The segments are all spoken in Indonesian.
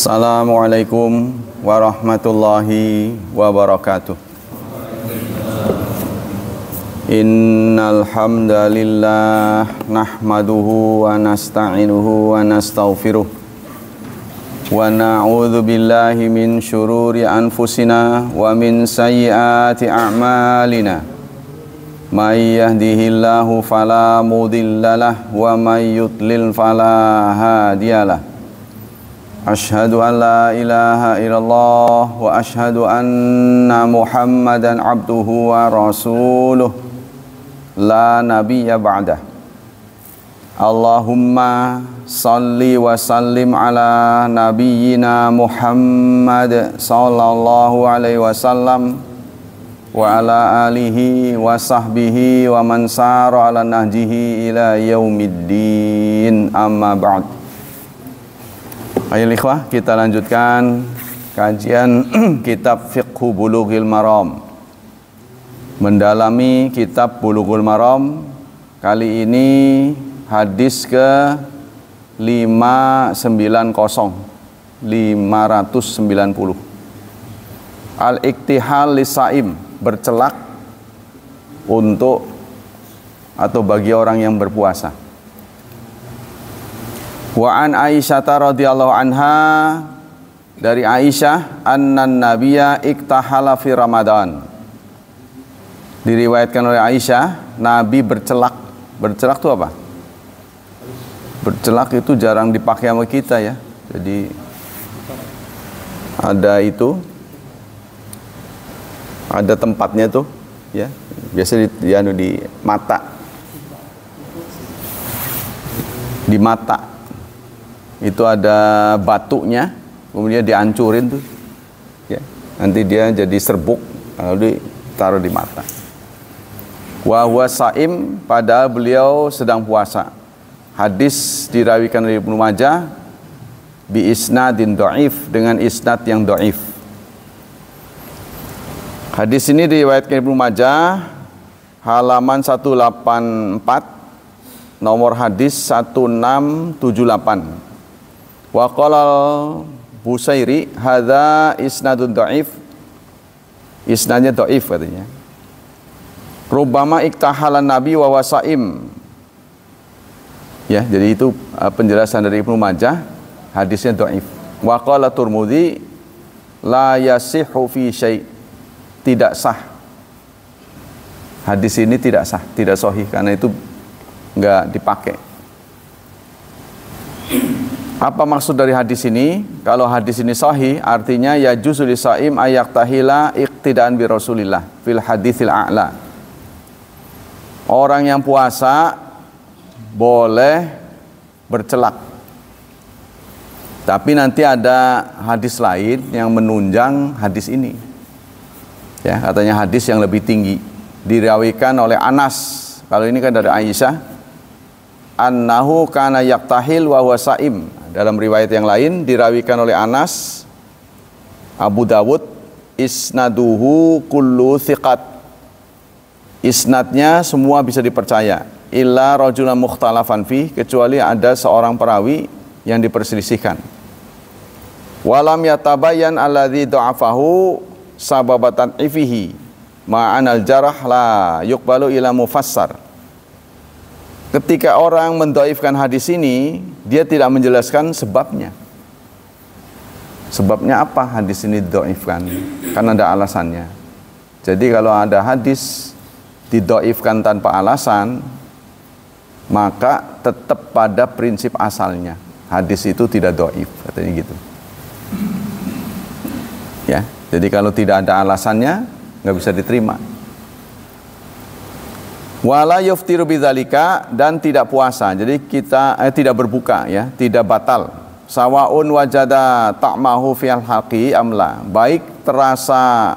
Assalamualaikum warahmatullahi wabarakatuh. Innal hamdalillah nahmaduhu wa nasta'inuhu wa nastaghfiruh wa na'udzu billahi min syururi anfusina wa min sayyiati a'malina. May yahdihillahu fala mudhillalah wa may yudlil fala hadiyalah. Ashhadu an la ilaha illallah wa ashhadu anna Muhammadan abduhu wa rasuluh la nabiyya ba'dah. Allahumma salli wa sallim ala nabiyyina Muhammad sallallahu alaihi wasallam wa ala alihi wa sahbihi wa man sara ala nahjihi ila yaumiddin, amma ba'd. Ayo ikhwah, kita lanjutkan kajian kitab Fiqhu Bulughil Maram. Mendalami kitab Bulughul Maram. Kali ini hadis ke 590. Al-iktihal lisaim, bercelak untuk atau bagi orang yang berpuasa. Wa an Aisyah radhiyallahu anha, dari Aisyah, annan nabiyya iktahala fi Ramadan. Diriwayatkan oleh Aisyah, Nabi bercelak. Bercelak itu apa? Bercelak itu jarang dipakai sama kita ya. Jadi ada itu, ada tempatnya tuh ya. Biasa di mata. Di mata. Itu ada batunya, kemudian dihancurin tuh ya. Nanti dia jadi serbuk, lalu ditaruh di mata. Wa huwa saim, padahal beliau sedang puasa. Hadis dirawikan oleh Ibnu Majah bi isnadin dhaif, dengan isnad yang dhaif. Hadis ini diriwayatkan Ibnu Majah halaman 184, nomor hadis 1678. Wa qala Busairi hadza isnadun dhaif, isnadnya dhaif katanya. Rubbama iktahalan nabi wa wasaim. Ya, jadi itu penjelasan dari Ibnu Majah, hadisnya dhaif. Wa qala Tirmidzi la yasihhu fi syai', tidak sah. Hadis ini tidak sah, tidak sahih, karena itu enggak dipakai. Apa maksud dari hadis ini? Kalau hadis ini sahih, artinya ya juzul lisaim ayaktahila iqtidaan bi Rasulillah fil haditsil a'la. Orang yang puasa boleh bercelak. Tapi nanti ada hadis lain yang menunjang hadis ini. Ya, katanya hadis yang lebih tinggi. Dirawikan oleh Anas. Kalau ini kan dari Aisyah. Annahu kana yaktahil wa huwa saim. Dalam riwayat yang lain dirawikan oleh Anas, Abu Dawud, isnaduhu kullu thiqat. Isnadnya semua bisa dipercaya. Illa rajulan mukhtalafan fi, kecuali ada seorang perawi yang diperselisihkan. Walam yatabayyan alladzi dha'afahu sababatan ifihi ma'anal jarah la yuqbalu ila mufassar. Ketika orang mendhaifkan hadis ini, dia tidak menjelaskan sebabnya. Sebabnya apa hadis ini didhaifkan? Kan ada alasannya. Jadi kalau ada hadis didhaifkan tanpa alasan, maka tetap pada prinsip asalnya. Hadis itu tidak dhaif, katanya gitu. Ya, jadi kalau tidak ada alasannya, nggak bisa diterima. Wala yuftiru bidzalika, dan tidak puasa. Jadi kita tidak berbuka ya, tidak batal. Sawaun wajada ta'mahu fil haqi amla, baik terasa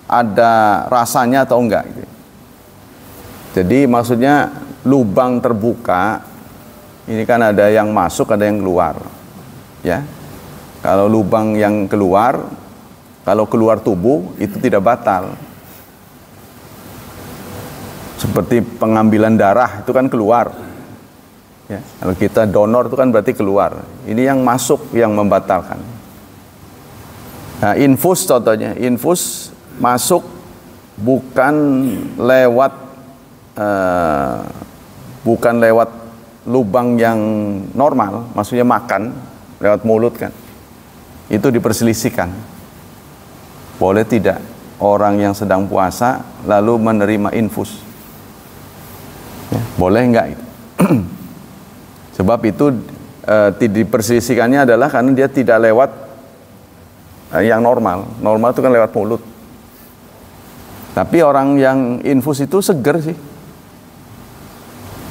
ada rasanya atau enggak gitu. Jadi maksudnya lubang terbuka ini kan ada yang masuk, ada yang keluar. Ya. Kalau lubang yang keluar, kalau keluar tubuh itu tidak batal. Seperti pengambilan darah itu kan keluar. Ya, kalau kita donor itu kan berarti keluar. Ini yang masuk yang membatalkan. Nah, infus contohnya, infus masuk bukan lewat lubang yang normal, maksudnya makan lewat mulut kan. Itu diperselisihkan. Boleh tidak orang yang sedang puasa lalu menerima infus? Ya, boleh enggak itu? Sebab itu diperselisihkannya adalah karena dia tidak lewat yang normal. Normal itu kan lewat mulut. Tapi orang yang infus itu seger sih.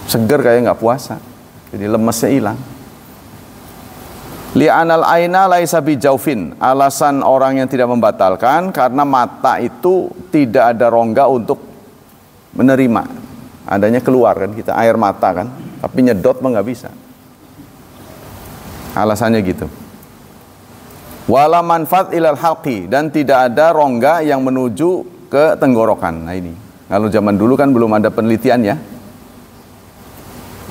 Seger kayak nggak puasa. Jadi lemesnya hilang. Li'anal aina laisa bijaufin. Alasan orang yang tidak membatalkan karena mata itu tidak ada rongga untuk menerima. Adanya keluar kan kita air mata kan. Tapi nyedot mah nggak bisa. Alasannya gitu. Wala manfaat ilal halqi, dan tidak ada rongga yang menuju ke tenggorokan. Nah ini, kalau zaman dulu kan belum ada penelitian ya.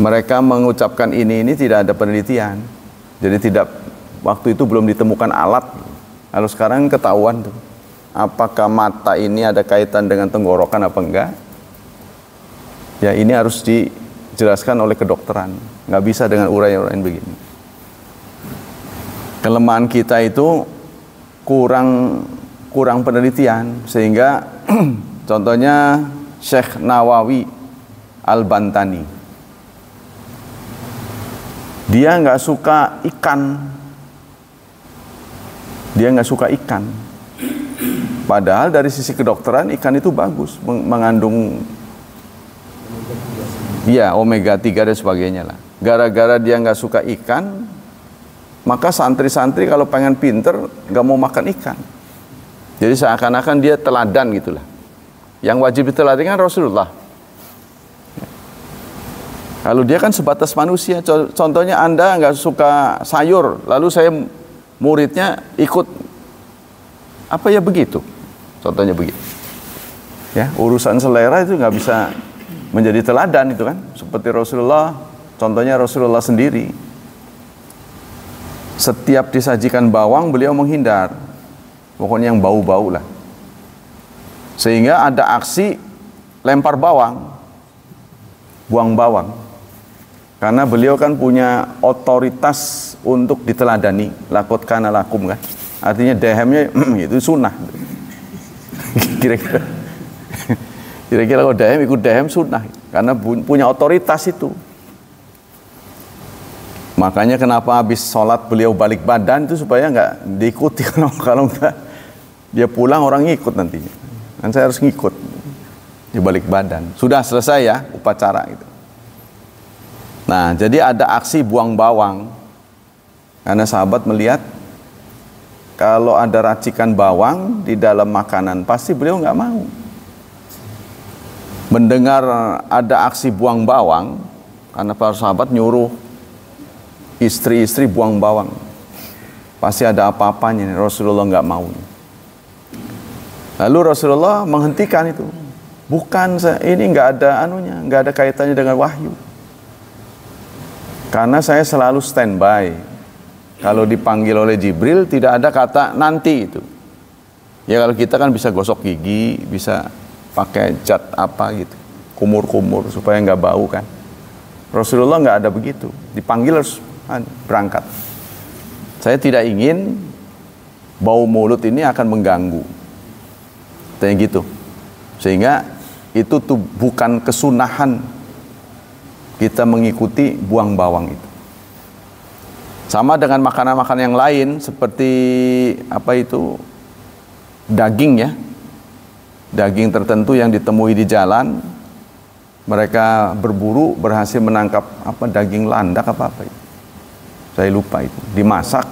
Mereka mengucapkan ini tidak ada penelitian. Jadi waktu itu belum ditemukan alat. Kalau sekarang ketahuan tuh. Apakah mata ini ada kaitan dengan tenggorokan apa enggak? Ya ini harus dijelaskan oleh kedokteran. Nggak bisa dengan uraian-uraian begini. Kelemahan kita itu kurang penelitian, sehingga contohnya Syekh Nawawi Al-Bantani, dia nggak suka ikan. Padahal dari sisi kedokteran ikan itu bagus, mengandung ya omega 3 dan sebagainya lah. Gara-gara dia nggak suka ikan, maka santri-santri kalau pengen pinter nggak mau makan ikan. Jadi seakan-akan dia teladan gitulah. Yang wajib diteladan kan Rasulullah. Kalau dia kan sebatas manusia. Contohnya Anda nggak suka sayur, lalu saya muridnya ikut, apa ya begitu? Contohnya begitu. Ya, urusan selera itu nggak bisa menjadi teladan itu kan. Seperti Rasulullah, contohnya Rasulullah sendiri. Setiap disajikan bawang beliau menghindar. Pokoknya yang bau-bau lah. Sehingga ada aksi lempar bawang, buang bawang. Karena beliau kan punya otoritas untuk diteladani. Lakot kana lakum kan. Artinya dehemnya itu sunnah. Kira-kira kalau dehem ikut dehem sunnah. Karena punya otoritas itu. Makanya kenapa habis sholat beliau balik badan itu supaya nggak diikuti. Kalau nggak dia pulang orang ngikut nantinya. Kan saya harus ngikut. Dia balik badan. Sudah selesai ya upacara itu. Nah jadi ada aksi buang bawang. Karena sahabat melihat kalau ada racikan bawang di dalam makanan pasti beliau nggak mau. Mendengar ada aksi buang bawang, karena para sahabat nyuruh istri-istri buang bawang, pasti ada apa-apanya nih. Rasulullah nggak mau. Lalu Rasulullah menghentikan itu. Bukan, ini nggak ada anunya, nggak ada kaitannya dengan wahyu. Karena saya selalu standby. Kalau dipanggil oleh Jibril tidak ada kata nanti itu. Ya kalau kita kan bisa gosok gigi, bisa pakai cat apa gitu, kumur-kumur supaya nggak bau kan. Rasulullah nggak ada begitu. Dipanggil harus berangkat. Saya tidak ingin bau mulut ini akan mengganggu. Kayak gitu. Sehingga itu tuh bukan kesunahan kita mengikuti buang bawang itu. Sama dengan makanan-makanan yang lain seperti apa itu daging ya. Daging tertentu yang ditemui di jalan, mereka berburu berhasil menangkap apa daging landak apa itu. Saya lupa itu. Dimasak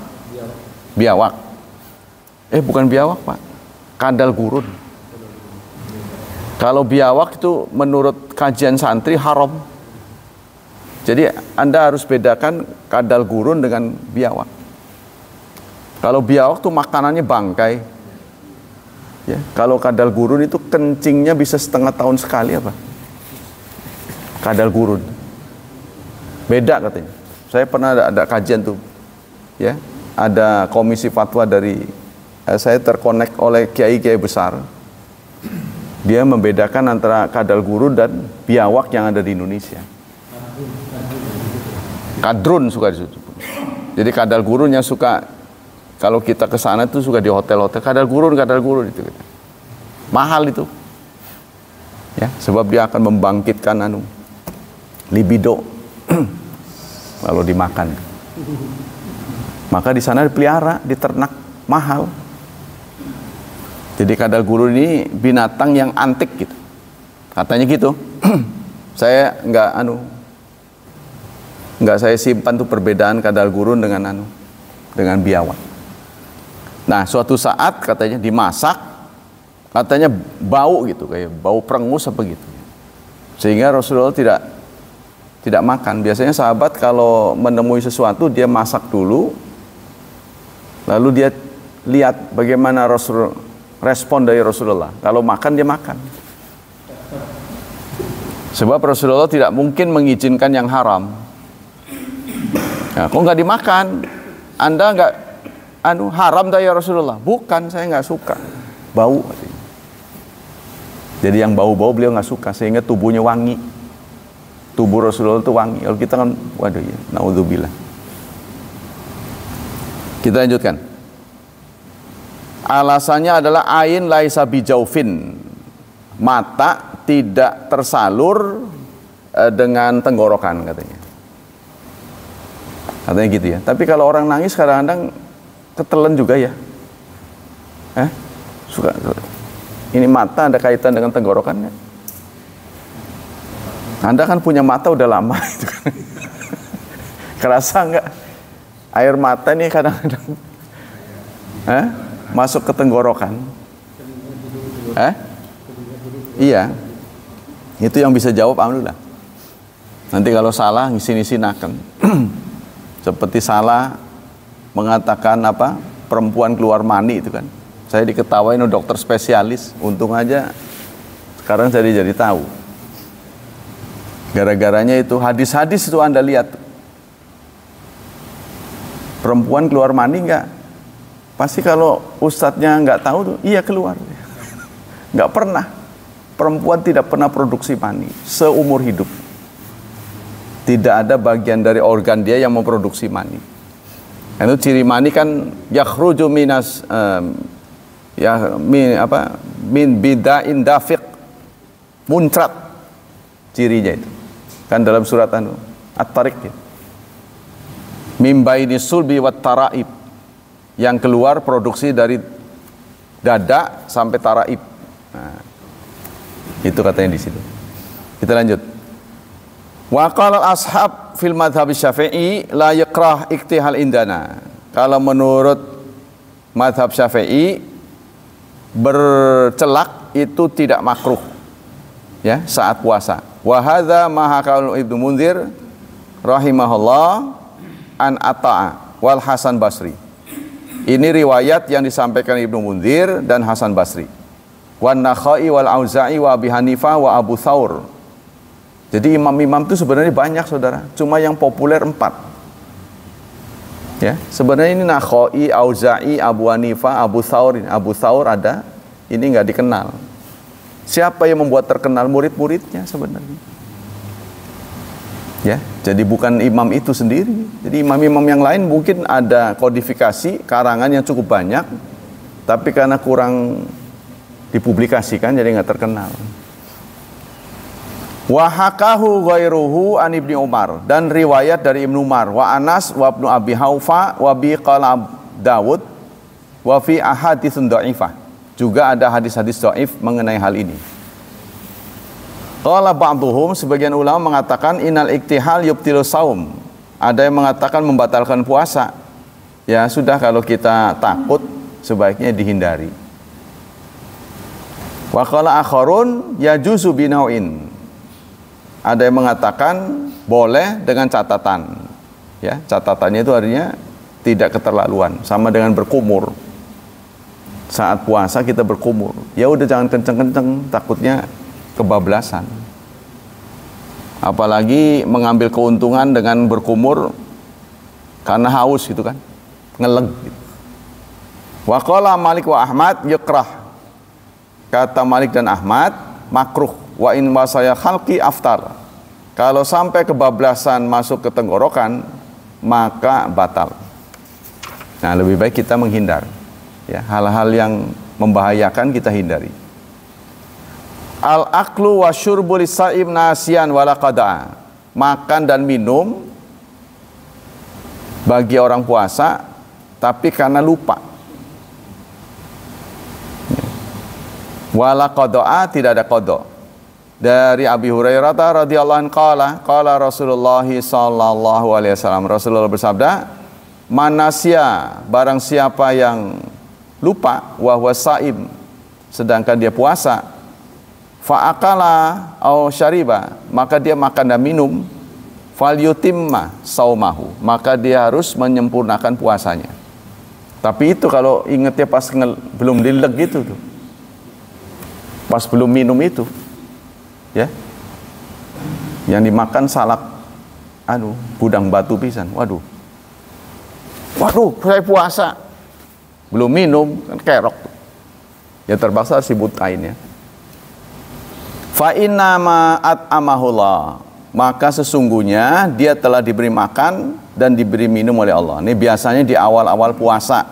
biawak. Bukan biawak, Pak. Kadal gurun. Kalau biawak itu menurut kajian santri haram. Jadi Anda harus bedakan kadal gurun dengan biawak. Kalau biawak itu makanannya bangkai. Ya, kalau kadal gurun itu kencingnya bisa setengah tahun sekali apa? Kadal gurun. Beda katanya. Saya pernah ada kajian tuh, ya, ada komisi fatwa dari, saya terkonek oleh kiai-kiai besar. Dia membedakan antara kadal gurun dan biawak yang ada di Indonesia. Kadrun suka disebut. Jadi kadal gurun yang suka, kalau kita ke sana tuh suka di hotel-hotel, kadal gurun itu. Mahal itu. Ya, sebab dia akan membangkitkan libido kalau dimakan. Maka di sana dipelihara, diternak, mahal. Jadi kadal gurun ini binatang yang antik gitu. Katanya gitu. Saya nggak saya simpan tuh perbedaan kadal gurun dengan biawak. Nah, suatu saat katanya dimasak, katanya bau gitu, kayak bau perengus apa gitu. Sehingga Rasulullah tidak makan. Biasanya sahabat kalau menemui sesuatu dia masak dulu, lalu dia lihat bagaimana respon dari Rasulullah. Kalau makan dia makan. Sebab Rasulullah tidak mungkin mengizinkan yang haram. Nah, kok nggak dimakan? Anda nggak haram dah ya Rasulullah? Bukan, saya nggak suka. Bau. Jadi yang bau-bau beliau nggak suka, sehingga tubuhnya wangi. Tubuh Rasulullah itu wangi. Kalau kita kan, waduh ya, naudzubillah. Kita lanjutkan. Alasannya adalah ain laisa bijaufin, mata tidak tersalur dengan tenggorokan katanya. Katanya gitu ya. Tapi kalau orang nangis kadang-kadang ketelan juga ya. Suka. Ini mata ada kaitan dengan tenggorokannya. Anda kan punya mata udah lama itu kan. Kerasa nggak air mata nih kadang-kadang masuk ke tenggorokan? Iya. Itu yang bisa jawab alhamdulillah. Nanti kalau salah ngisi-ngisinakan. Seperti salah mengatakan perempuan keluar mani itu kan. Saya diketawain oleh dokter spesialis. Untung aja sekarang saya jadi tahu. Gara-garanya itu hadis-hadis itu Anda lihat. Perempuan keluar mani enggak? Pasti kalau ustadznya enggak tahu tuh, iya keluar. Enggak pernah. Perempuan tidak pernah produksi mani seumur hidup. Tidak ada bagian dari organ dia yang memproduksi mani. Itu ciri mani kan yakhruju minas min bida'in dafiq, muncrat cirinya itu. Kan dalam surat At-Tariq ya. Min baini sulbi wat taraib, yang keluar produksi dari dada sampai taraib. Nah, itu katanya di situ. Kita lanjut. Wa qala ashab fil madhhab Syafi'i la yakrah iktihal indana. Kalau menurut madhab Syafi'i, bercelak itu tidak makruh ya saat puasa. Wa hadza ma hakaul Ibnu Mundzir rahimahullah an Ata'a wal Hasan Basri. Ini riwayat yang disampaikan Ibnu Mundzir dan Hasan Basri. Wan Nakhai wal Auza'i wa Abi Hanifah wa Abu Tsaur. Jadi imam-imam itu sebenarnya banyak saudara, cuma yang populer 4. Ya, sebenarnya ini Nakhai, Auza'i, Abu Hanifah, Abu Tsaur. Abu Tsaur ada, ini nggak dikenal. Siapa yang membuat terkenal? Murid-muridnya sebenarnya. Ya, jadi bukan imam itu sendiri. Jadi imam-imam yang lain mungkin ada kodifikasi, karangan yang cukup banyak, tapi karena kurang dipublikasikan jadi nggak terkenal. Wa hakahu ghairuhu an Ibnu Umar, dan riwayat dari Ibnu Umar, wa Anas wa Ibnu Abi Haufa wa bi qala Dawud wa fi ahaditsun dhaifah. Juga ada hadis-hadis dhaif mengenai hal ini. Qala ba'dhum, sebagian ulama mengatakan innal iktihal yubtilu saum. Ada yang mengatakan membatalkan puasa. Ya sudah, kalau kita takut sebaiknya dihindari. Wa qala akharun yajuzu binauin. Ada yang mengatakan boleh dengan catatan. Ya, catatannya itu artinya tidak keterlaluan, sama dengan berkumur. Saat puasa kita berkumur, ya udah jangan kenceng-kenceng, takutnya kebablasan. Apalagi mengambil keuntungan dengan berkumur karena haus gitu kan, ngeleg gitu. Wa qala Malik wa Ahmad yukrah. Kata Malik dan Ahmad, makruh. Wa in wasaya khalqi aftar. Kalau sampai kebablasan masuk ke tenggorokan, maka batal. Nah, lebih baik kita menghindar. Ya, hal-hal yang membahayakan kita hindari. Al-aklu wa syurbu lis-saim nasiyan wala qada'a. Makan dan minum bagi orang puasa tapi karena lupa. Wala qada'a, tidak ada qada. Dari Abi Hurairah radhiyallahu anhu qala Rasulullah sallallahu alaihi wasallam, Rasulullah bersabda, manasya, barang siapa yang lupa wa huwa saim, sedangkan dia puasa, fa'akala au syariba, maka dia makan dan minum, falyutimma saumahu, maka dia harus menyempurnakan puasanya. Tapi itu kalau ingetnya pas belum dileg gitu tuh, pas belum minum itu, ya, yang dimakan salak, gudang batu pisan, waduh, saya puasa, belum minum, kan kerok, ya terpaksa sibutain ya. Fa inna ma at'amahullah, maka sesungguhnya dia telah diberi makan dan diberi minum oleh Allah. Ini biasanya di awal-awal puasa,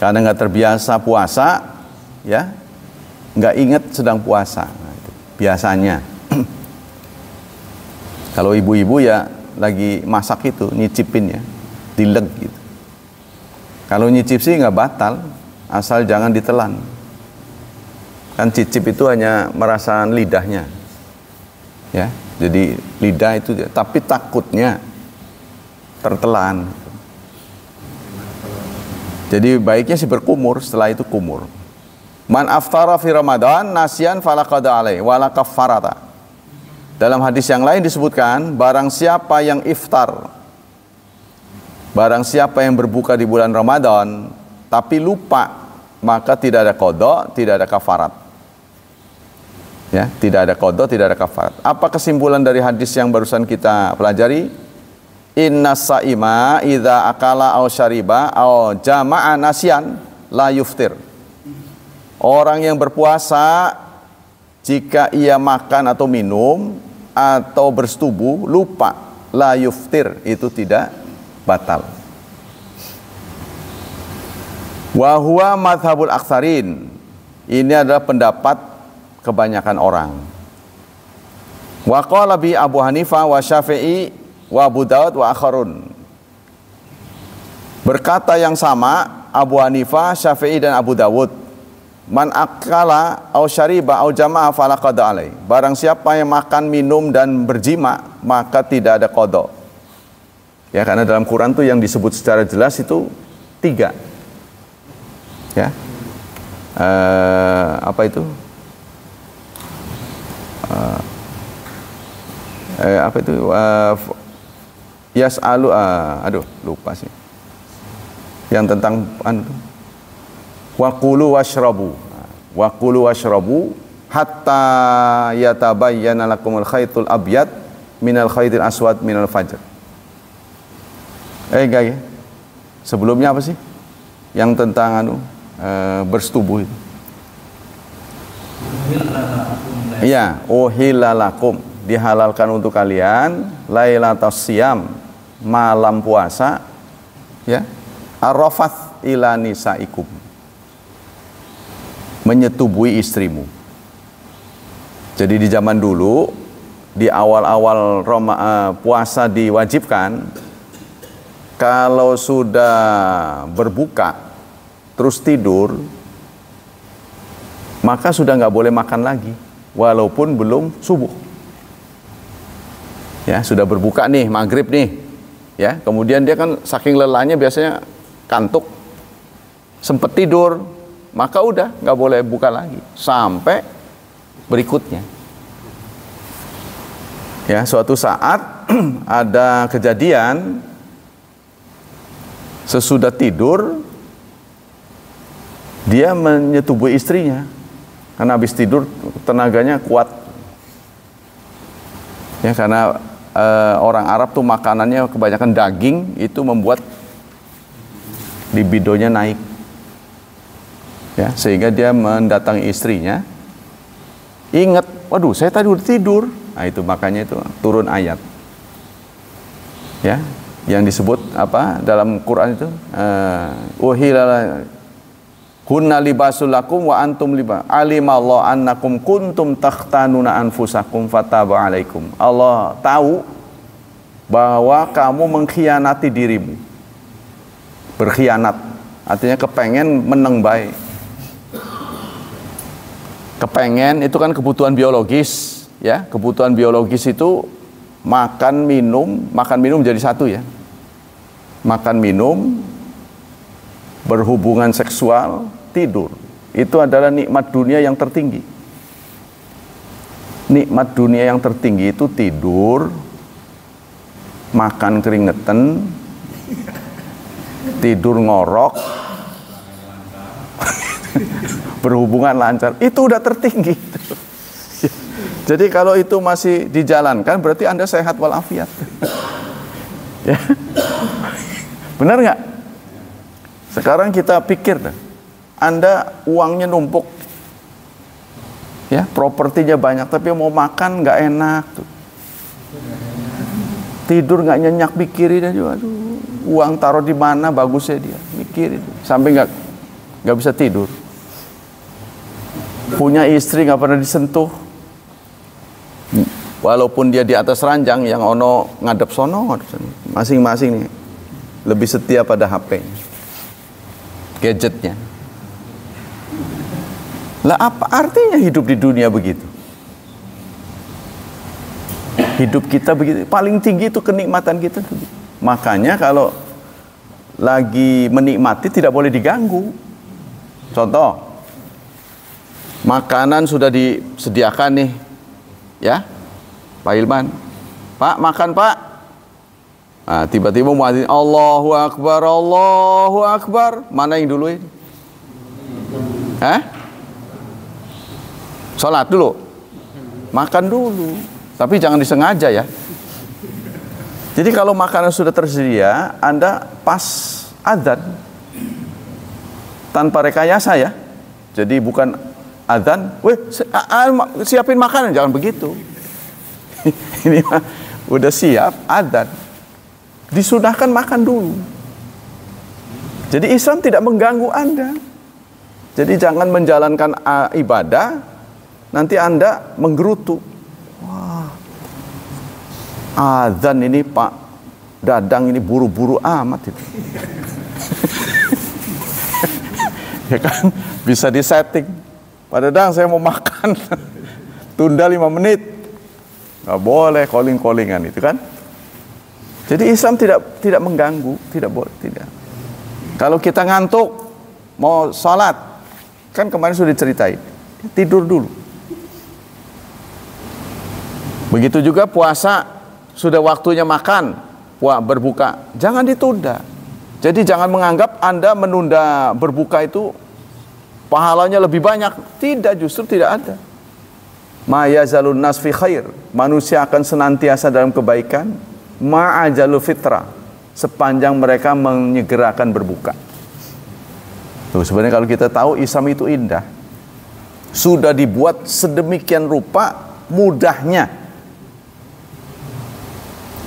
karena nggak terbiasa puasa, ya, nggak ingat sedang puasa. Nah, itu biasanya. Kalau ibu-ibu ya lagi masak itu nyicipin ya, dileg gitu. Kalau nyicip sih nggak batal, asal jangan ditelan. Kan cicip itu hanya merasakan lidahnya, ya, jadi lidah itu, tapi takutnya tertelan. Jadi baiknya sih berkumur, setelah itu kumur. Man aftara fi Ramadan nasyan fala qada alaihi wala kaffarata. Dalam hadis yang lain disebutkan, barang siapa yang iftar, barang siapa yang berbuka di bulan Ramadan tapi lupa, maka tidak ada qada, tidak ada kafarat. Ya, tidak ada qada, tidak ada kafarat. Apa kesimpulan dari hadis yang barusan kita pelajari? Inna saima idza akala aw syariba aw jama'a nasyan la yuftir. Orang yang berpuasa jika ia makan atau minum atau bersetubuh lupa, la yuftir, itu tidak batal. Wa huwa madhhabul aktsarin. Ini adalah pendapat kebanyakan orang. Wa qala bi Abu Hanifah wa Syafi'i wa Abu Daud wa akharun. Berkata yang sama Abu Hanifah, Syafi'i dan Abu Dawud, man akala au syariba au jama'a fala qada alai. Barang siapa yang makan, minum dan berjima, maka tidak ada qada. Ya, karena dalam Quran tuh yang disebut secara jelas itu 3. Ya. Apa itu? Apa itu? Yas'alu, lupa sih. Yang tentang waqulu washrabu. Waqulu washrabu hatta yatabayyana lakumul khaytul abyad minal khaytil aswad minal fajr. Enggak ya? Sebelumnya apa sih? Yang tentang bersetubuh itu. Iya, uhillalakum, dihalalkan untuk kalian lailatus siyam, malam puasa, ya, arrafath ila nisaikum, menyetubui istrimu. Jadi di zaman dulu, di awal-awal puasa diwajibkan, kalau sudah berbuka terus tidur, maka sudah nggak boleh makan lagi, walaupun belum subuh. Ya, sudah berbuka nih, maghrib nih, ya, kemudian dia kan saking lelahnya biasanya kantuk, sempet tidur, maka udah nggak boleh buka lagi sampai berikutnya. Ya, suatu saat ada kejadian sesudah tidur dia menyetubui istrinya. Karena habis tidur tenaganya kuat. Ya, karena orang Arab tuh makanannya kebanyakan daging, itu membuat libidonya naik. Ya, sehingga dia mendatangi istrinya, ingat, waduh saya tadi udah tidur. Nah itu makanya itu turun ayat. Ya, yang disebut apa dalam Quran itu uhilala hunna libasul lakum wa antum liba alimallahu annakum kuntum takhtanuna anfusakum fataba alaikum. Allah tahu bahwa kamu mengkhianati dirimu. Berkhianat artinya kepengen menang baik. Kepengen itu kan kebutuhan biologis, ya. Kebutuhan biologis itu makan minum jadi satu, ya. Makan minum, berhubungan seksual, tidur. Itu adalah nikmat dunia yang tertinggi. Nikmat dunia yang tertinggi itu tidur, makan keringetan, tidur ngorok, berhubungan lancar, itu udah tertinggi. Jadi kalau itu masih dijalankan berarti Anda sehat walafiat. Ya. Benar nggak? Sekarang kita pikir, Anda uangnya numpuk, ya, propertinya banyak, tapi mau makan nggak enak, tuh. Tidur nggak nyenyak, mikirin aja, aduh, uang taruh di mana bagusnya dia, mikirin, sampai nggak bisa tidur. Punya istri nggak pernah disentuh, walaupun dia di atas ranjang, yang ono ngadep sono, masing-masing nih lebih setia pada HP, gadgetnya. Lah apa artinya hidup di dunia begitu? Hidup kita begitu, paling tinggi itu kenikmatan kita. Makanya kalau lagi menikmati tidak boleh diganggu. Contoh, makanan sudah disediakan nih, ya, Pak Ilman, Pak makan Pak. Nah, tiba-tiba muadzin Allahu Akbar, Allahu Akbar. Mana yang dulu ini? Sholat dulu, makan dulu, tapi jangan disengaja, ya. Jadi kalau makanan sudah tersedia, Anda pas adzan tanpa rekayasa, ya. Jadi bukan adzan, siapin makanan, jangan begitu. Ini udah siap adzan, disunahkan makan dulu. Jadi Islam tidak mengganggu Anda. Jadi jangan menjalankan ibadah, nanti Anda menggerutu. Wah, adzan ini Pak Dadang ini buru-buru amat itu. Ya kan, bisa disetting. Pak Dadang saya mau makan, tunda 5 menit. Nggak boleh calling-callingan itu kan. Jadi Islam tidak mengganggu, tidak boleh, tidak. Kalau kita ngantuk mau sholat, kan kemarin sudah diceritain, tidur dulu. Begitu juga puasa, sudah waktunya makan, berbuka, jangan ditunda. Jadi jangan menganggap Anda menunda berbuka itu pahalanya lebih banyak. Tidak, justru tidak ada. Ma yazalun nas fi khair, manusia akan senantiasa dalam kebaikan, ma'ajalu fitrah, sepanjang mereka menyegerakan berbuka. Tuh, sebenarnya kalau kita tahu Islam itu indah, sudah dibuat sedemikian rupa mudahnya.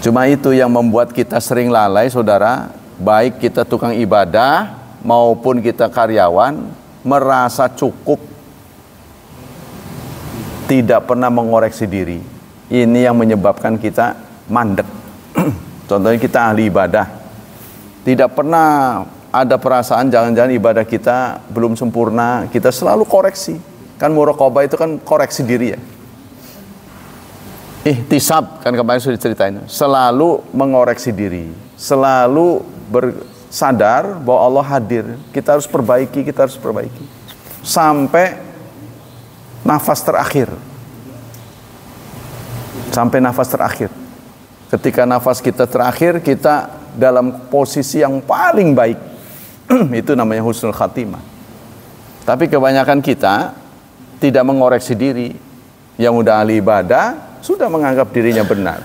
Cuma itu yang membuat kita sering lalai, saudara. Baik kita tukang ibadah maupun kita karyawan, merasa cukup, tidak pernah mengoreksi diri. Ini yang menyebabkan kita mandek. Contohnya kita ahli ibadah, tidak pernah ada perasaan jangan-jangan ibadah kita belum sempurna, kita selalu koreksi. Kan muraqabah itu kan koreksi diri, ya. Ihtisab kan kemarin sudah diceritain, selalu mengoreksi diri, selalu bersadar bahwa Allah hadir. Kita harus perbaiki, sampai nafas terakhir. Sampai nafas terakhir. Ketika nafas kita terakhir, kita dalam posisi yang paling baik. Itu namanya husnul khatimah. Tapi kebanyakan kita tidak mengoreksi diri. Yang udah ahli ibadah, sudah menganggap dirinya benar.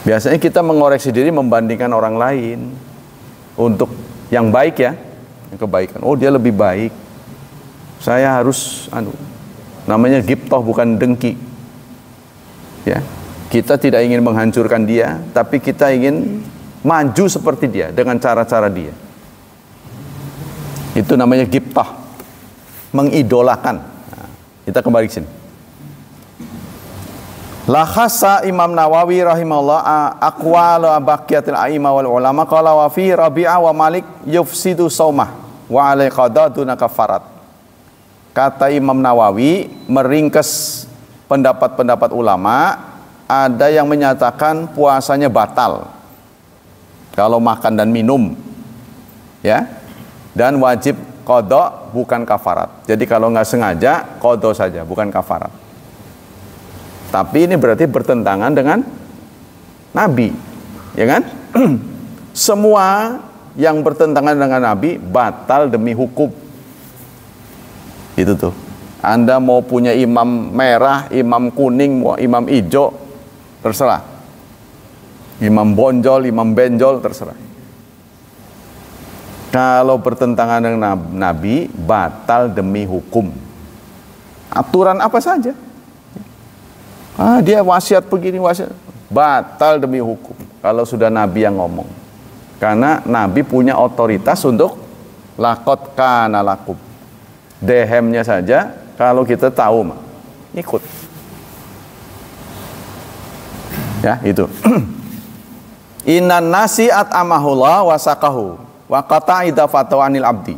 Biasanya kita mengoreksi diri membandingkan orang lain untuk yang baik ya, yang kebaikan. Oh dia lebih baik, saya harus namanya ghibthah bukan dengki. Ya, kita tidak ingin menghancurkan dia, tapi kita ingin maju seperti dia dengan cara-cara dia. Itu namanya ghibthah, mengidolakan. Nah, kita kembali ke sini. La khassa Imam Nawawi rahimahullah aqwal baqiyatil a'imah wal ulama qala wa fi Rabi'ah wa Malik yufsidu saumah wa alai qada duna kafarat. Kata Imam Nawawi meringkas pendapat-pendapat ulama, ada yang menyatakan puasanya batal kalau makan dan minum, ya, dan wajib qada bukan kafarat. Jadi kalau nggak sengaja qada saja, bukan kafarat. Tapi ini berarti bertentangan dengan Nabi, ya kan? Semua yang bertentangan dengan Nabi batal demi hukum. Itu tuh. Anda mau punya imam merah, imam kuning, mau imam hijau, terserah. Imam bonjol, imam benjol, terserah. Kalau bertentangan dengan Nabi, batal demi hukum. Aturan apa saja. Dia wasiat begini, wasiat. Batal demi hukum. Kalau sudah Nabi yang ngomong. Karena Nabi punya otoritas untuk laqad kana lakum. Dehemnya saja, kalau kita tahu, ikut. Ya, itu. Innan nasi'at amahullah wasakahu wa qata'ida fatwanil abdi.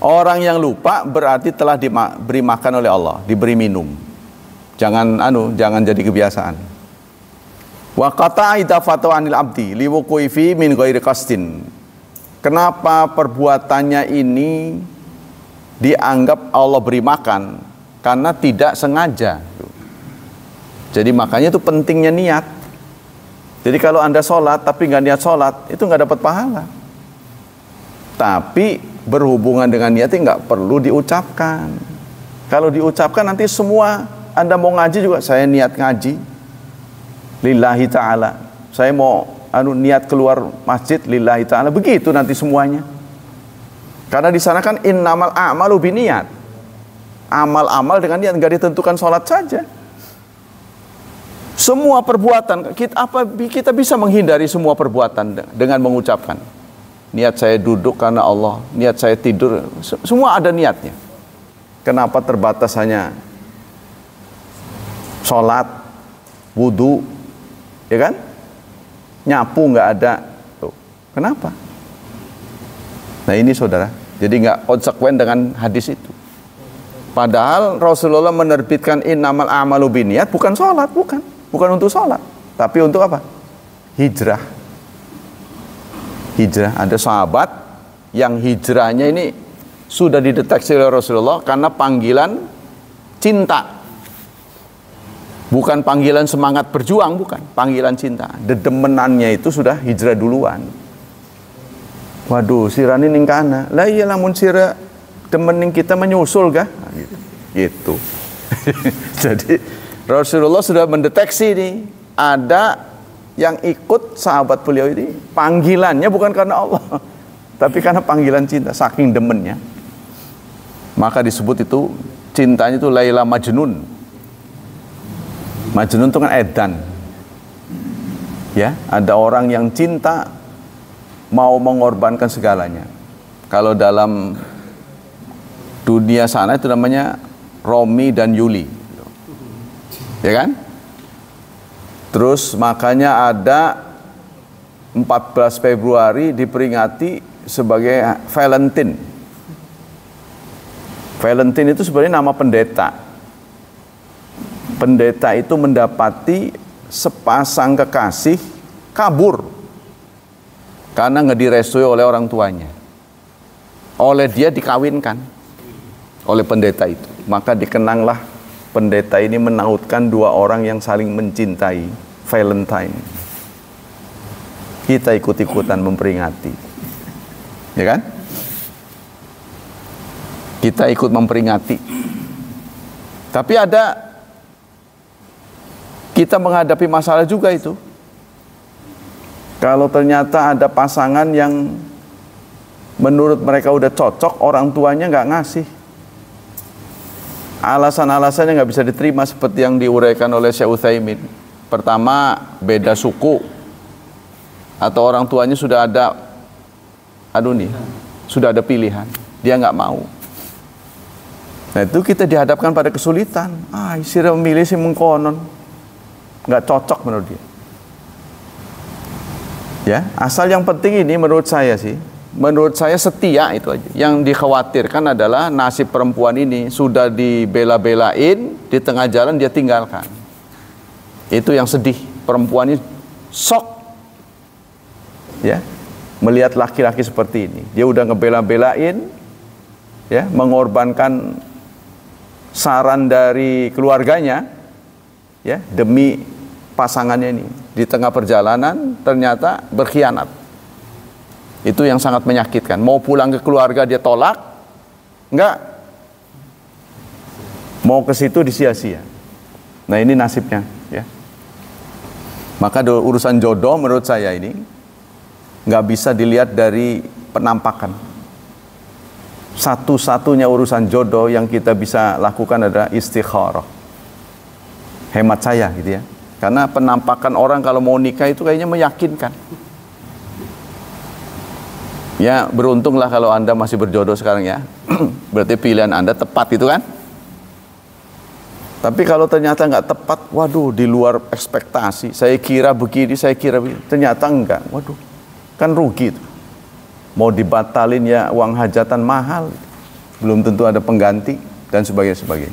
Orang yang lupa berarti telah diberi makan oleh Allah, diberi minum. Jangan jadi kebiasaan. Wa qata'ida fatwanil abdi liwuqi fi min ghairi qasdin. Kenapa perbuatannya ini dianggap Allah beri makan? Karena tidak sengaja. Jadi makanya itu pentingnya niat. Jadi kalau Anda sholat tapi nggak niat sholat, itu nggak dapat pahala. Tapi berhubungan dengan niatnya nggak perlu diucapkan. Kalau diucapkan nanti semua, Anda mau ngaji juga, saya niat ngaji lillahi ta'ala. Saya mau niat keluar masjid lillahi ta'ala. Begitu nanti semuanya. Karena di sana kan innamal a'malu biniyat. Amal-amal dengan niat, nggak ditentukan sholat saja. Semua perbuatan, kita bisa menghindari semua perbuatan dengan mengucapkan. Niat saya duduk karena Allah, niat saya tidur, semua ada niatnya. Kenapa terbatas hanya sholat, wudhu, ya kan? Nyapu nggak ada. Tuh. Kenapa? Nah ini saudara, jadi nggak konsekuen dengan hadis itu. Padahal Rasulullah menerbitkan innamal a'malu binniyat bukan sholat, bukan untuk sholat, tapi untuk apa? Hijrah. Hijrah. Ada sahabat yang hijrahnya ini sudah dideteksi oleh Rasulullah karena panggilan cinta. Bukan panggilan semangat berjuang, bukan. Panggilan cinta. Dedemenannya itu sudah hijrah duluan. Waduh, sirani ning kana. Lah iya lamun sira demening kita menyusul kah? Gitu. Jadi Rasulullah sudah mendeteksi nih, ada yang ikut sahabat beliau ini panggilannya bukan karena Allah, tapi karena panggilan cinta, saking demennya. Maka disebut itu cintanya itu Laila Majnun. Majnun itu kan edan. Ya, ada orang yang cinta mau mengorbankan segalanya. Kalau dalam dunia sana itu namanya Romi dan Yuli. Ya kan? Terus makanya ada 14 Februari diperingati sebagai Valentine. Valentine itu sebenarnya nama pendeta. Pendeta itu mendapati sepasang kekasih kabur karena nggak direstui oleh orang tuanya. Oleh dia dikawinkan oleh pendeta itu. Maka dikenanglah pendeta ini menautkan dua orang yang saling mencintai, Valentine. Kita ikut-ikutan memperingati, ya kan? Kita ikut memperingati. Tapi ada Kita menghadapi masalah juga itu. Kalau ternyata ada pasangan yang menurut mereka udah cocok, orang tuanya nggak ngasih. Alasan-alasannya nggak bisa diterima seperti yang diuraikan oleh Syekh Utsaimin. Pertama, beda suku. Atau orang tuanya sudah ada, sudah ada pilihan. Dia nggak mau. Nah itu kita dihadapkan pada kesulitan. Isira memilih si mengkonon, nggak cocok menurut dia. Ya, asal yang penting ini menurut saya setia itu aja. Yang dikhawatirkan adalah nasib perempuan ini sudah dibela-belain, di tengah jalan dia tinggalkan. Itu yang sedih. Perempuan ini sok, ya, melihat laki-laki seperti ini. Dia udah ngebela-belain, ya, mengorbankan saran dari keluarganya, ya, demi pasangannya ini. Di tengah perjalanan ternyata berkhianat. Itu yang sangat menyakitkan. Mau pulang ke keluarga dia tolak, enggak. Mau ke situ disia-sia. Nah ini nasibnya, ya. Maka urusan jodoh menurut saya ini nggak bisa dilihat dari penampakan. Satu-satunya urusan jodoh yang kita bisa lakukan adalah istikharah. Hemat saya gitu ya. Karena penampakan orang kalau mau nikah itu kayaknya meyakinkan. Ya beruntunglah kalau Anda masih berjodoh sekarang ya. Berarti pilihan Anda tepat itu kan. Tapi kalau ternyata nggak tepat, waduh di luar ekspektasi. Saya kira begini, saya kira begini. Ternyata enggak, waduh kan rugi itu. Mau dibatalin ya uang hajatan mahal, belum tentu ada pengganti dan sebagainya.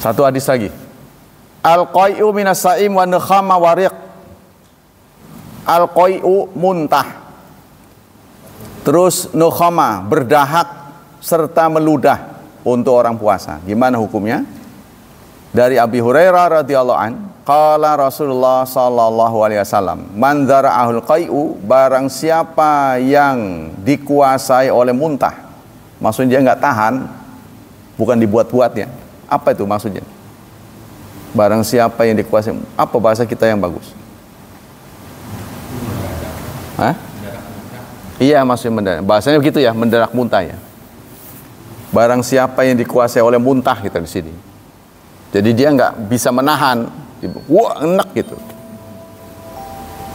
Satu hadis lagi. Al-qai'u minas sa'im wa nukhama wariq. Al-qai'u muntah. Terus nukhama berdahak serta meludah untuk orang puasa. Gimana hukumnya? Dari Abi Hurairah radhiyallahu an, qala Rasulullah sallallahu alaihi wasallam, man dzara'ahul qai'u, barang siapa yang dikuasai oleh muntah. Maksudnya dia nggak tahan, bukan dibuat-buat ya. Apa itu maksudnya? Barang siapa yang dikuasai, apa bahasa kita yang bagus? Hah? Iya, maksudnya mendadak. Bahasanya begitu ya, mendadak muntah ya. Barang siapa yang dikuasai oleh muntah kita di sini. Jadi dia nggak bisa menahan, wah enak gitu.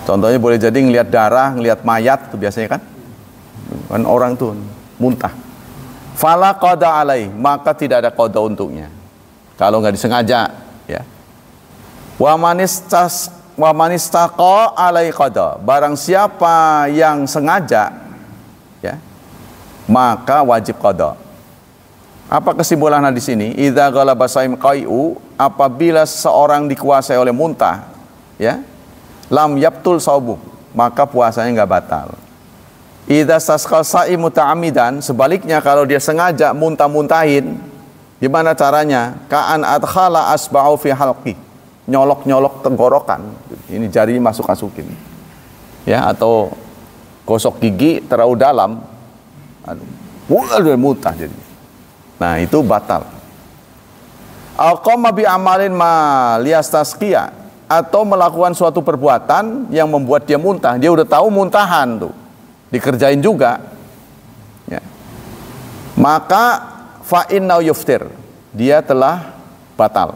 Contohnya boleh jadi ngelihat darah, ngelihat mayat itu biasanya kan orang tuh muntah. Fala qada alai, maka tidak ada qada untuknya. Kalau nggak disengaja, ya. Wa manistaqa alai qada, barang siapa yang sengaja, ya, maka wajib qada. Apa kesimpulan di sini? Idza ghalaba saim qai'u, apabila seorang dikuasai oleh muntah, ya, lam yabtul saubu, maka puasanya enggak batal. Idza sasqa saimu ta'amidan, sebaliknya kalau dia sengaja muntah-muntahin, gimana caranya? Ka'an adkhala asba'u fi halqi, nyolok-nyolok tenggorokan. Ini jari masuk-masukin. Ya, atau gosok gigi terlalu dalam. Aduh, muntah jadi. Nah itu batal. Aqama bi amalin ma liyastasqiya, atau melakukan suatu perbuatan yang membuat dia muntah. Dia udah tahu muntahan tuh, dikerjain juga, ya. Maka fa innahu yuftir, dia telah batal.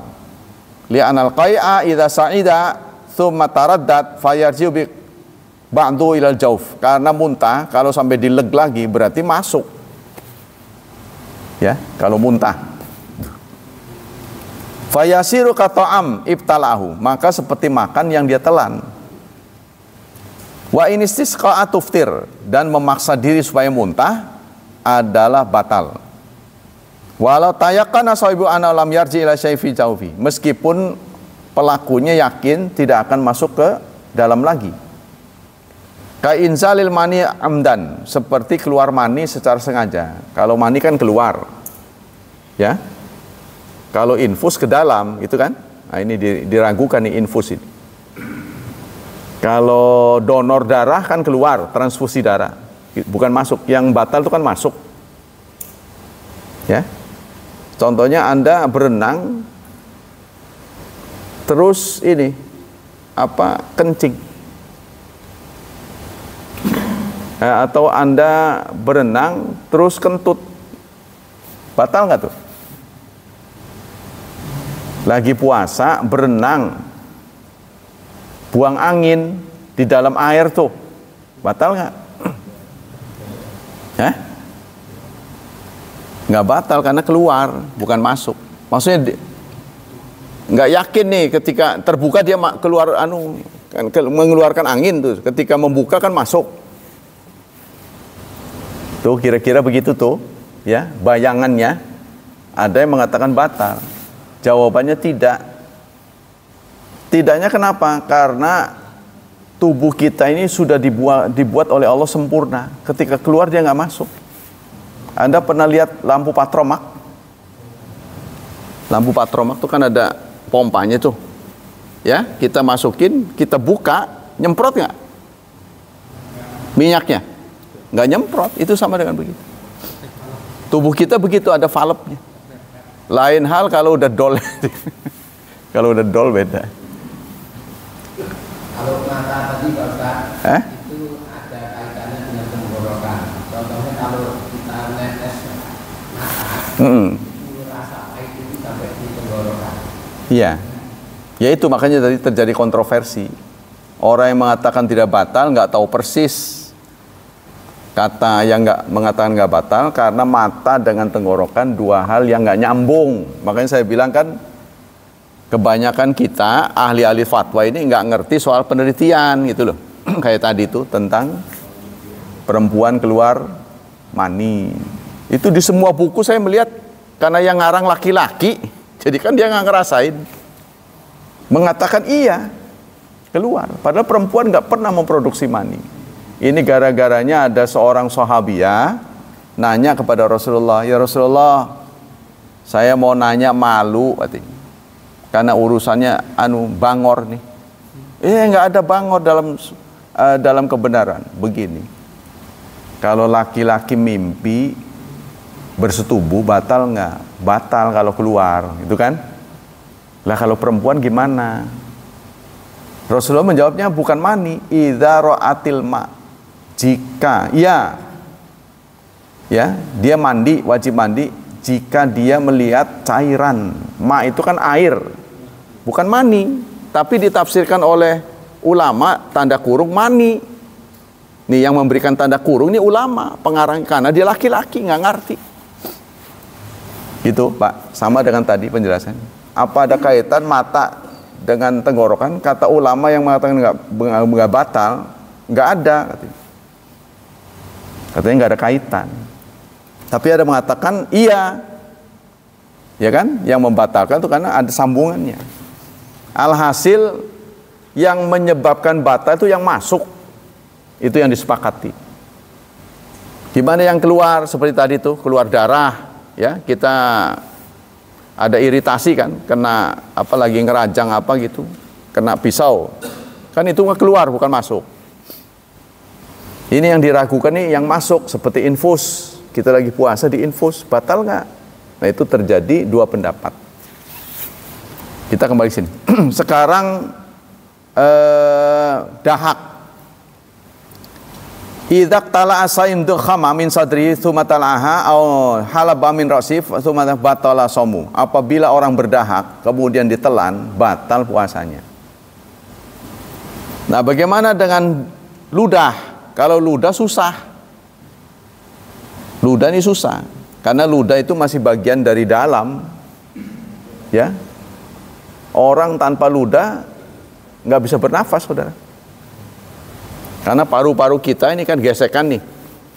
Li'anal qai'a idza sa'ida thumma taraddad fayarji'u bi ba'du ilal jauf. Karena muntah kalau sampai dileg lagi berarti masuk. Ya, kalau muntah. Fayasiru kata'am ibtalahu, maka seperti makan yang dia telan. Wa in istisqa'a tuftir, dan memaksa diri supaya muntah adalah batal. Walau tayaqqana sahibu ana lam yarji ila syai fi jawfi, meskipun pelakunya yakin tidak akan masuk ke dalam lagi. Ka inzalil mani amdan, seperti keluar mani secara sengaja. Kalau mani kan keluar, ya. Kalau infus ke dalam, itu kan. Nah, ini diragukan nih infus ini. Kalau donor darah kan keluar, transfusi darah, bukan masuk. Yang batal itu kan masuk, ya. Contohnya Anda berenang, terus ini kencing, atau Anda berenang terus kentut, batal nggak tuh? Lagi puasa berenang buang angin di dalam air tuh, batal nggak? Nggak batal karena keluar, bukan masuk. Maksudnya nggak yakin nih, ketika terbuka dia keluar kan, mengeluarkan angin tuh, ketika membuka kan masuk. Tuh kira-kira begitu tuh, ya bayangannya. Ada yang mengatakan batal. Jawabannya tidak. Tidaknya kenapa? Karena tubuh kita ini sudah dibuat oleh Allah sempurna. Ketika keluar dia nggak masuk. Anda pernah lihat lampu patromak? Lampu patromak tuh kan ada pompanya tuh. Ya, kita masukin, kita buka, nyemprot nggak? Minyaknya? Nggak nyemprot, itu sama dengan begitu. Tubuh kita begitu, ada valve-nya. Lain hal kalau udah dol. Kalau udah dol beda. Kalau mata tadi Pak Ustaz, itu ada kaitannya dengan tenggorokan. Contohnya kalau kita netes mata, itu rasa pahit itu sampai di tenggorokan. Iya. Ya itu makanya tadi terjadi kontroversi. Orang yang mengatakan tidak batal nggak tahu persis. Kata yang mengatakan nggak batal karena mata dengan tenggorokan dua hal yang nggak nyambung. Makanya saya bilang kan, kebanyakan kita ahli-ahli fatwa ini nggak ngerti soal penelitian gitu loh. Kayak tadi itu tentang perempuan keluar mani. Itu di semua buku saya melihat, karena yang ngarang laki-laki, jadi kan dia nggak ngerasain. Mengatakan iya keluar, padahal perempuan nggak pernah memproduksi mani. Ini gara-garanya ada seorang sahabiah nanya kepada Rasulullah, ya Rasulullah, saya mau nanya, malu katanya. Karena urusannya bangor nih. Nggak ada bangor dalam kebenaran. Begini, kalau laki-laki mimpi bersetubuh batal nggak? Batal kalau keluar, itu kan? Lah kalau perempuan gimana? Rasulullah menjawabnya bukan mani, idza ra'atil ma. Jika ya dia mandi, wajib mandi jika dia melihat cairan. Ma itu kan air, bukan mani, tapi ditafsirkan oleh ulama tanda kurung mani. Nih yang memberikan tanda kurung ini ulama pengarang, karena dia laki-laki nggak ngerti. Gitu Pak, sama dengan tadi penjelasan. Apa ada kaitan mata dengan tenggorokan? Kata ulama yang mengatakan nggak batal, nggak ada. Katanya nggak ada kaitan. Tapi ada mengatakan iya, ya kan? Yang membatalkan itu karena ada sambungannya. Alhasil yang menyebabkan batal itu yang masuk, itu yang disepakati. Gimana yang keluar seperti tadi tuh, keluar darah, ya kita ada iritasi kan, kena lagi ngerajang gitu, kena pisau, kan itu nggak keluar bukan masuk. Ini yang diragukan nih yang masuk, seperti infus. Kita lagi puasa di infus, batal nggak? Nah itu terjadi dua pendapat. Kita kembali sini. Sekarang dahak. Idza tala asain dukhama min sadri tsumma talaha aw halaba min rasif tsumma batala shamu. Apabila orang berdahak kemudian ditelan, batal puasanya. Nah, bagaimana dengan ludah? Kalau ludah susah. Ludah ini susah karena ludah itu masih bagian dari dalam. Ya. Orang tanpa ludah nggak bisa bernafas, Saudara. Karena paru-paru kita ini kan gesekan nih.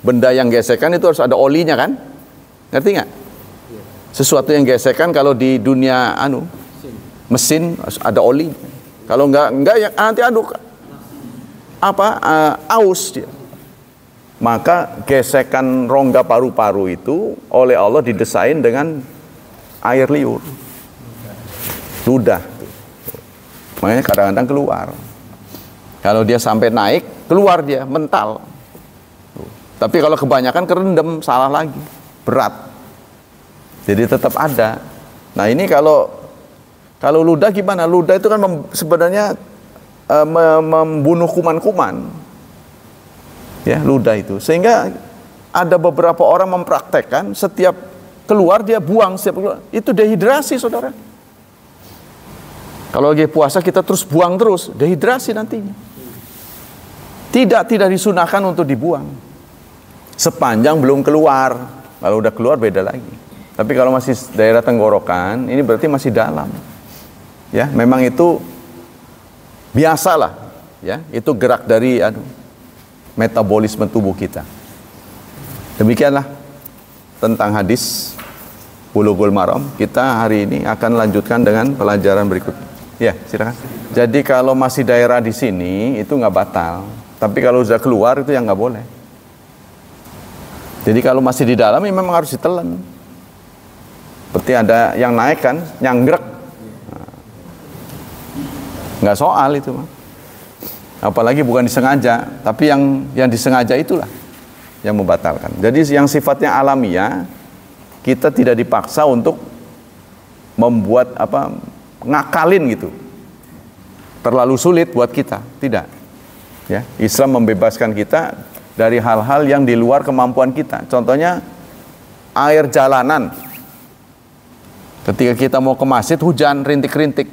Benda yang gesekan itu harus ada olinya kan? Ngerti nggak? Sesuatu yang gesekan kalau di dunia mesin harus ada oli. Kalau nggak ya nanti aduk aus dia. Maka gesekan rongga paru-paru itu oleh Allah didesain dengan air liur, ludah. Makanya kadang-kadang keluar. Kalau dia sampai naik, keluar dia mental. Tapi kalau kebanyakan kerendam, salah lagi, berat. Jadi tetap ada. Nah ini kalau Kalau ludah gimana? Ludah itu kan sebenarnya membunuh kuman-kuman. Ya, ludah itu. Sehingga ada beberapa orang mempraktekkan setiap keluar dia buang, setiap keluar. Itu dehidrasi, saudara. Kalau lagi puasa kita terus buang terus, dehidrasi nantinya. Tidak disunahkan untuk dibuang. Sepanjang belum keluar. Kalau udah keluar beda lagi. Tapi kalau masih daerah tenggorokan, ini berarti masih dalam. Ya, memang itu biasalah, ya. Itu gerak dari metabolisme tubuh kita. Demikianlah tentang hadis Bulughul Maram. Kita hari ini akan lanjutkan dengan pelajaran berikutnya. Ya, silakan. Jadi kalau masih daerah di sini itu nggak batal. Tapi kalau sudah keluar itu yang nggak boleh. Jadi kalau masih di dalam ya memang harus ditelan. Seperti ada yang naik kan, nyanggrek. Nggak soal itu mah. Apalagi bukan disengaja, tapi yang disengaja itulah yang membatalkan. Jadi yang sifatnya alamiah, kita tidak dipaksa untuk membuat ngakalin gitu. Terlalu sulit buat kita, tidak. Ya, Islam membebaskan kita dari hal-hal yang di luar kemampuan kita. Contohnya air jalanan. Ketika kita mau ke masjid hujan rintik-rintik,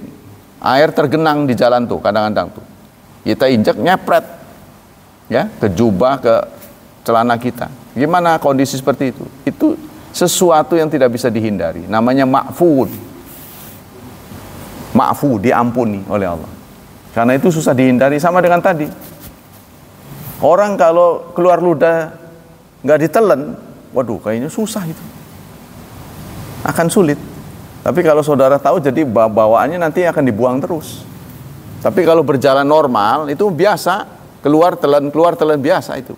air tergenang di jalan tuh kadang-kadang tuh. Kita injak nyepret, ya, ke jubah, ke celana kita. Gimana kondisi seperti itu? Itu sesuatu yang tidak bisa dihindari. Namanya ma'fu, diampuni oleh Allah. Karena itu susah dihindari. Sama dengan tadi. Orang kalau keluar ludah nggak ditelan, waduh, kayaknya susah itu. Akan sulit. Tapi kalau saudara tahu, jadi bawaannya nanti akan dibuang terus. Tapi kalau berjalan normal itu biasa, keluar telan biasa itu.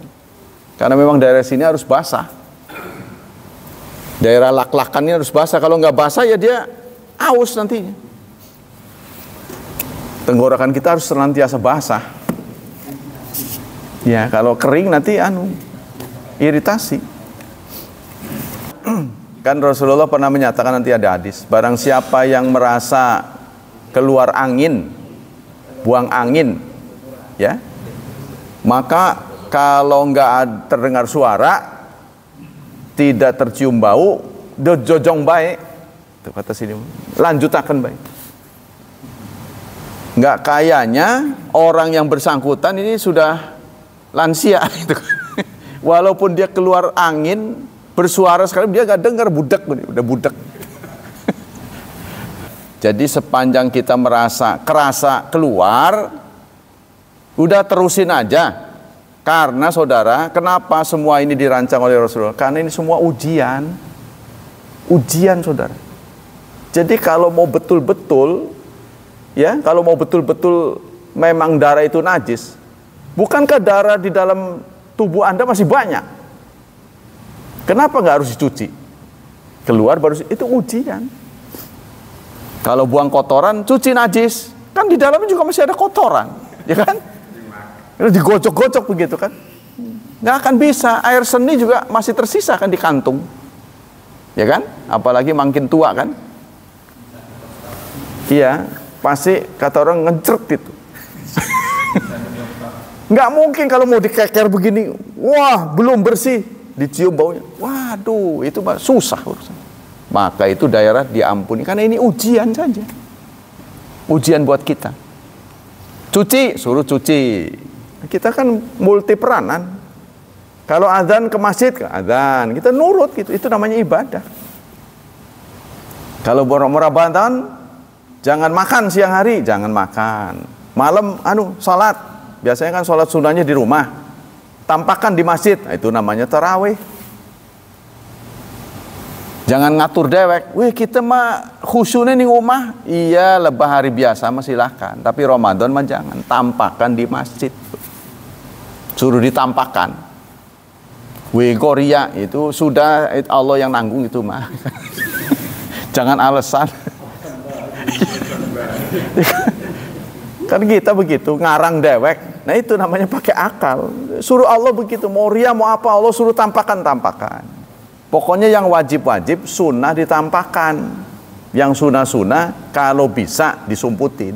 Karena memang daerah sini harus basah. Daerah lak-lakannya harus basah. Kalau nggak basah ya dia aus nantinya. Tenggorokan kita harus senantiasa basah. Ya, kalau kering nanti iritasi. Kan Rasulullah pernah menyatakan, nanti ada hadis, barang siapa yang merasa keluar angin, buang angin, ya, maka kalau nggak terdengar suara, tidak tercium bau, jojong baik, itu kata sini, lanjutakan baik. Nggak kayaknya orang yang bersangkutan ini sudah lansia, gitu. Walaupun dia keluar angin, bersuara sekali, dia nggak dengar, udah budak. Jadi sepanjang kita kerasa keluar, udah terusin aja. Karena saudara, kenapa semua ini dirancang oleh Rasulullah? Karena ini semua ujian, saudara. Jadi kalau mau betul-betul, ya, kalau mau betul-betul memang darah itu najis, bukankah darah di dalam tubuh Anda masih banyak? Kenapa nggak harus dicuci? Keluar baru, itu ujian. Kalau buang kotoran, cuci najis, kan di dalamnya juga masih ada kotoran, ya kan? Digocok-gocok begitu kan? Nggak akan bisa. Air seni juga masih tersisa kan di kantung, ya kan? Apalagi makin tua kan? Iya, pasti kata orang ngejrek gitu. Nggak mungkin kalau mau dikeker begini, wah belum bersih, dicium baunya, waduh itu susah urusan. Maka itu daerah diampuni, karena ini ujian saja, ujian buat kita. Cuci, suruh cuci. Kita kan multi peranan. Kalau azan ke masjid, ke azan, kita nurut gitu, itu namanya ibadah. Kalau Ramadan, jangan makan siang hari, jangan makan. Malam salat, biasanya kan salat sunnahnya di rumah, tampakkan di masjid, itu namanya tarawih. Jangan ngatur dewek, wih kita mah khusyuknya ning rumah, iya lebah hari biasa mah silakan, tapi Ramadan mah jangan, tampakkan di masjid, suruh ditampakkan. Wih Korea itu sudah Allah yang nanggung itu mah, jangan alasan. Kan kita begitu ngarang dewek, nah itu namanya pakai akal. Suruh Allah begitu, mau ria mau apa, Allah suruh tampakkan. Pokoknya yang wajib-wajib sunnah ditampakkan. Yang sunah-sunah kalau bisa disumputin.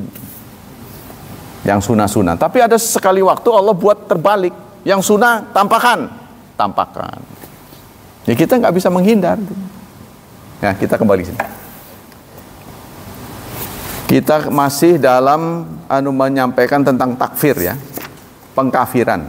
Yang sunah-sunah. Tapi ada sekali waktu Allah buat terbalik. Yang sunnah tampakkan. Ya kita nggak bisa menghindar. Nah, kita kembali sini. Kita masih dalam menyampaikan tentang takfir ya, pengkafiran.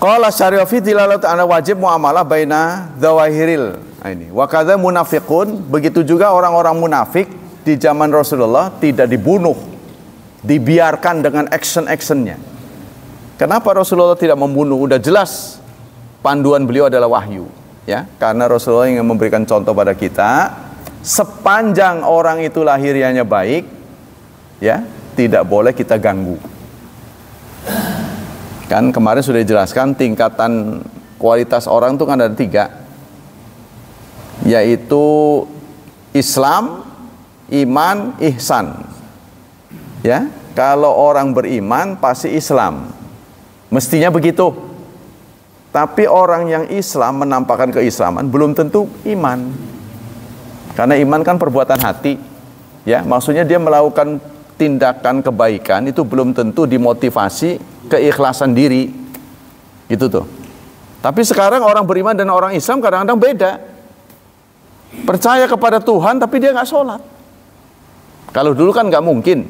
Qala Syarifi dilalat ana wajib muamalah baina zawahiril. Ini. Wa kadza munafiqun, begitu juga orang-orang munafik di zaman Rasulullah tidak dibunuh, dibiarkan dengan action-actionnya. Kenapa Rasulullah tidak membunuh? Udah jelas panduan beliau adalah wahyu, ya. Karena Rasulullah ingin memberikan contoh pada kita. Sepanjang orang itu lahirianya baik, ya, tidak boleh kita ganggu. Kan kemarin sudah dijelaskan tingkatan kualitas orang itu kan ada 3, yaitu Islam, iman, ihsan. Ya, kalau orang beriman pasti Islam, mestinya begitu. Tapi orang yang Islam menampakkan keislaman belum tentu iman. Karena iman kan perbuatan hati, ya, maksudnya dia melakukan tindakan kebaikan itu belum tentu dimotivasi keikhlasan diri, gitu tuh. Tapi sekarang orang beriman dan orang Islam kadang-kadang beda. Percaya kepada Tuhan tapi dia nggak sholat. Kalau dulu kan nggak mungkin,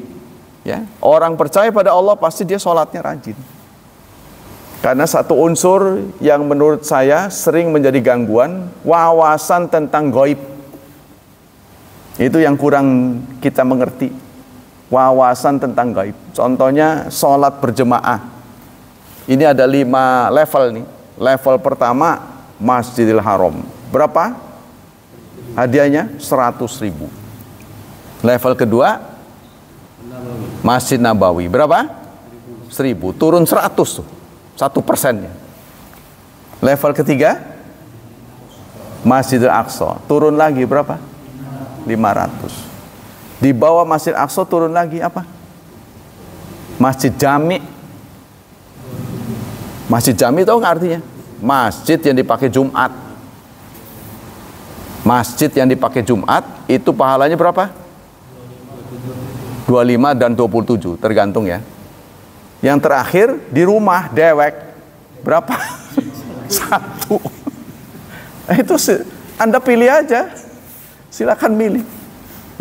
ya. Orang percaya pada Allah pasti dia sholatnya rajin. Karena satu unsur yang menurut saya sering menjadi gangguan, wawasan tentang gaib. Itu yang kurang kita mengerti, wawasan tentang gaib. Contohnya sholat berjemaah. Ini ada 5 level nih. Level pertama Masjidil Haram. Berapa? Hadiahnya 100.000. Level kedua Masjid Nabawi. Berapa? 1.000. Turun 100 tuh. 1%-nya. Level ketiga Masjidil Aqsa. Turun lagi berapa? 500. Di bawah Masjid Aqsa turun lagi apa? Masjid Jami. Masjid Jami tahu nggak artinya? Masjid yang dipakai Jumat. Masjid yang dipakai Jumat itu pahalanya berapa? 25 dan 27 tergantung ya. Yang terakhir di rumah dewek berapa? 1. Itu Anda pilih aja. Silakan milih,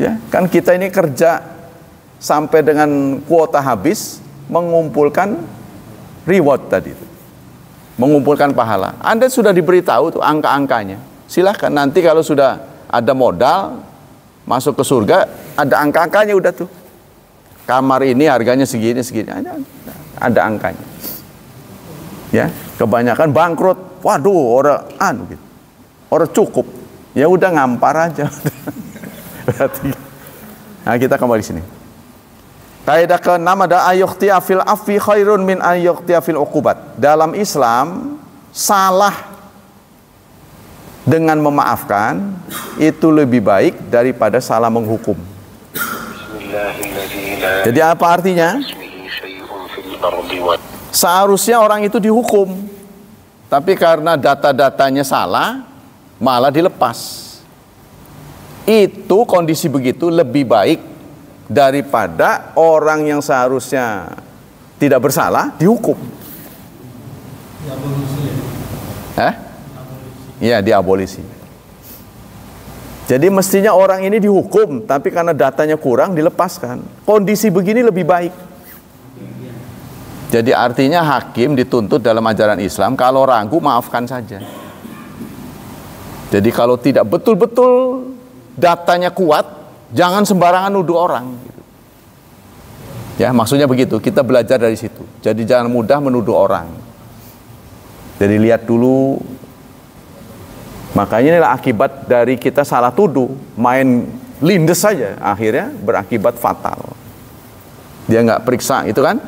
ya kan kita ini kerja sampai dengan kuota habis mengumpulkan reward tadi, mengumpulkan pahala. Anda sudah diberitahu tuh angka-angkanya. Silakan nanti kalau sudah ada modal masuk ke surga ada angka-angkanya udah tuh. Kamar ini harganya segini, ada angkanya. Ya, kebanyakan bangkrut. Waduh, orang gitu. Orang cukup. Ya udah ngampar aja. Berarti. Nah, kita kembali sini. Kaidah ke-6 ada ayyukhtiya fil afwi khairun min ayyukhtiya fil uqubat. Dalam Islam, salah dengan memaafkan itu lebih baik daripada salah menghukum. Jadi apa artinya? Seharusnya orang itu dihukum, tapi karena data-datanya salah, malah dilepas. Itu kondisi begitu lebih baik daripada orang yang seharusnya tidak bersalah dihukum. Ya, diabolisi. Jadi mestinya orang ini dihukum, tapi karena datanya kurang dilepaskan. Kondisi begini lebih baik. Jadi artinya hakim dituntut dalam ajaran Islam kalau ragu maafkan saja. Jadi kalau tidak betul-betul datanya kuat, jangan sembarangan nuduh orang. Ya, maksudnya begitu. Kita belajar dari situ. Jadi jangan mudah menuduh orang. Jadi lihat dulu. Makanya inilah akibat dari kita salah tuduh, main lindes saja, akhirnya berakibat fatal. Dia nggak periksa, itu kan?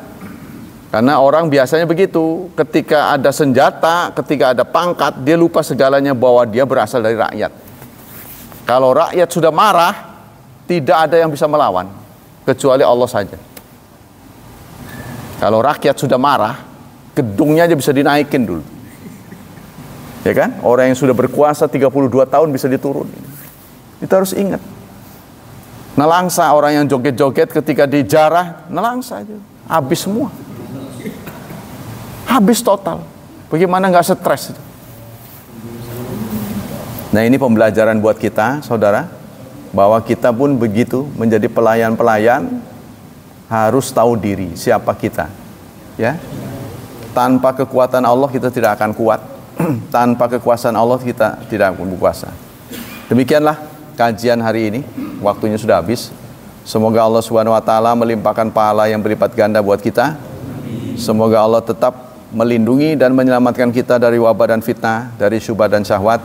Karena orang biasanya begitu, ketika ada senjata, ketika ada pangkat, dia lupa segalanya bahwa dia berasal dari rakyat. Kalau rakyat sudah marah, tidak ada yang bisa melawan, kecuali Allah saja. Kalau rakyat sudah marah, gedungnya aja bisa dinaikin dulu. Ya kan? Orang yang sudah berkuasa 32 tahun bisa diturunin. Kita harus ingat. Nelangsa orang yang joget-joget ketika dijarah, nelangsa aja. Habis semua. Habis total. Bagaimana nggak stres? Nah, ini pembelajaran buat kita, saudara, bahwa kita pun begitu, menjadi pelayan-pelayan, harus tahu diri, siapa kita. Ya, tanpa kekuatan Allah kita tidak akan kuat. Tanpa kekuasaan Allah kita tidak akan berkuasa. Demikianlah kajian hari ini. Waktunya sudah habis. Semoga Allah SWT melimpahkan pahala yang berlipat ganda buat kita. Semoga Allah tetap melindungi dan menyelamatkan kita dari wabah dan fitnah, dari syubhat dan syahwat.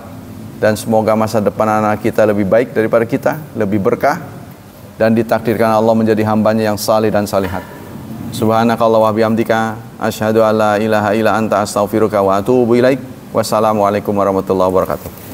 Dan semoga masa depan anak kita lebih baik daripada kita, lebih berkah, dan ditakdirkan Allah menjadi hambanya yang salih dan salihat. Subhanakallah wa bihamdika, asyhadu an la ilaha illa anta astaghfiruka wa atubu ilaik. Wassalamualaikum warahmatullahi wabarakatuh.